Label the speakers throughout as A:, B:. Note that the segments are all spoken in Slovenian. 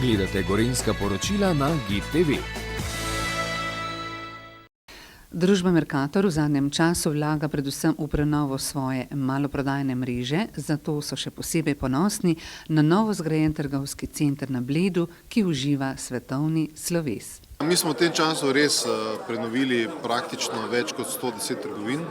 A: Gledate Gorenjska poročila na GID TV.
B: Družba Mercator v zadnjem času vlaga predvsem v prenovo svoje maloprodajne mreže, zato so še posebej ponosni na novo zgrajen trgovski center na Bledu, ki uživa svetovni sloves.
C: Mi smo v tem času res prenovili praktično več kot 110 trgovin.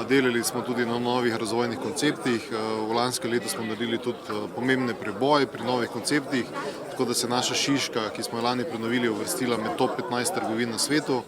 C: Delali smo tudi na novih razvojnih konceptih. V lanskem letu smo naredili tudi pomembne preboje pri novih konceptih, tako da se naša Šiška, ki smo jo lani prenovili, uvrstila med top 15 trgovin na svetu.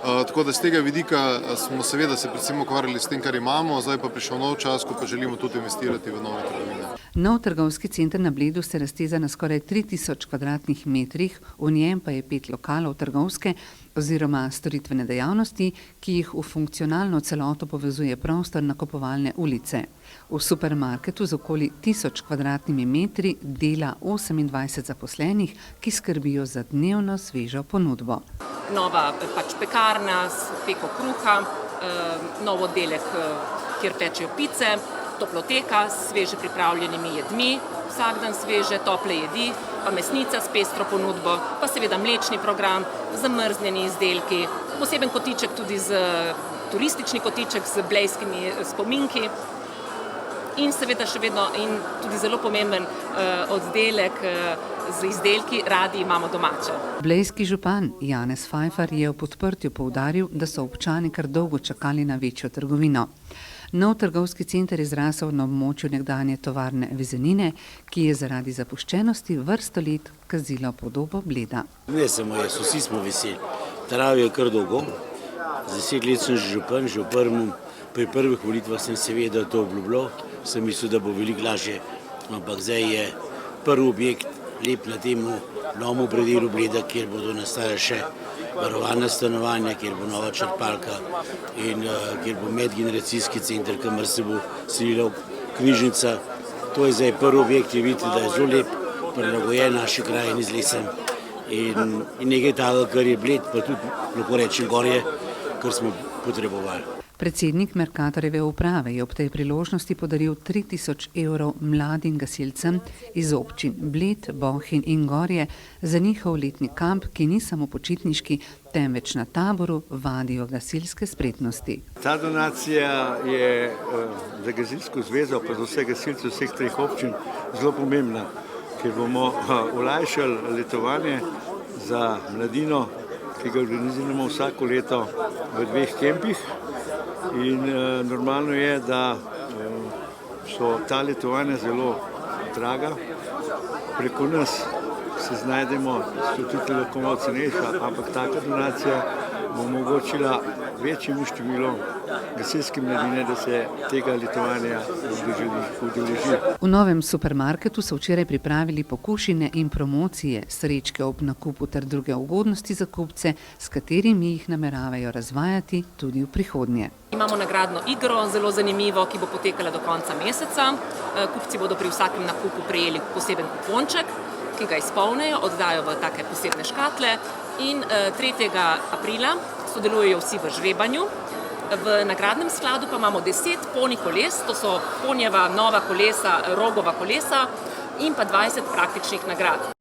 C: Tako da z tega vidika smo seveda se predvsem ukvarjali s tem, kar imamo, zdaj pa prišel nov čas, ko pa želimo tudi investirati v nove trgovine.
B: Nov trgovski center na Bledu se razteza na skoraj 3000 kvadratnih metrih, v njem pa je 5 lokalov trgovske oziroma storitvene dejavnosti, ki jih v funkcionalno celoto povezuje prostor nakupovalne ulice. V supermarketu z okoli 1000 kvadratnimi metri dela 28 zaposlenih, ki skrbijo za dnevno svežo ponudbo.
D: Nova pekarna s peko kruha, nov oddelek, kjer pečejo pice, toploteka s sveže pripravljenimi jedmi, vsak dan sveže, tople jedi, pa mesnica s pestro ponudbo, pa seveda mlečni program, zamrznjeni izdelki, poseben kotiček tudi turistični kotiček z blejskimi spominki in seveda še vedno in tudi zelo pomemben oddelek z izdelki Radi imamo domače.
B: Blejski župan Janez Fajfar je v podprtju poudaril, da so občani kar dolgo čakali na večjo trgovino. Nov trgovski center je zrasel na območju nekdanje tovarne Vezenine, ki je zaradi zapuščenosti vrsto let kazilo podobo Bleda.
E: Ne samo jaz, vsi smo veseli. Trajalo je kar dolgo. 10 let sem že župan, pri prvih volitvah sem seveda to obljubljal, sem mislil, da bo veliko lažje, ampak zdaj je prvi objekt lep na temu novemu predelu Bleda, kjer bodo nastala še varovana stanovanja, kjer bo nova črpalka in kjer bo medgeneracijski center, kamor se bo selila knjižnica. To je zdaj prvi objekt, je vidite, da je zelo lep, prilagojen naši krajini z lesom in nekaj takega, kar je Bled, pa tudi lahko rečem gorje, kar smo potrebovali.
B: Predsednik Mercatorjeve uprave je ob tej priložnosti podaril 3000 evrov mladim gasilcem iz občin Bled, Bohinj in Gorje za njihov letni kamp, ki ni samo počitniški, temveč na taboru vadijo gasilske spretnosti.
F: Ta donacija je za gasilsko zvezo, pa za vse gasilce vseh treh občin zelo pomembna, ker bomo olajšali letovanje za mladino, ki ga organiziramo vsako leto v 2 kempih. In normalno je, da so ta letovanja zelo draga. Preko nas se znajdemo, so tudi lahko malo cenejša, ampak taka donacija bo omogočila večjemu številu gasilske mladine, da se tega letovanja udeleži.
B: V novem supermarketu so včeraj pripravili pokušine in promocije, srečke ob nakupu ter druge ugodnosti za kupce, s katerimi jih nameravajo razvajati tudi v prihodnje.
D: Imamo nagradno igro, zelo zanimivo, ki bo potekala do konca meseca. Kupci bodo pri vsakem nakupu prejeli poseben kuponček, ki ga izpolnijo, oddajo v take posebne škatle in 3. aprila sodelujejo vsi v žrebanju. V nagradnem skladu pa imamo 10 poni koles, to so ponjeva nova kolesa, rogova kolesa in pa 20 praktičnih nagrad.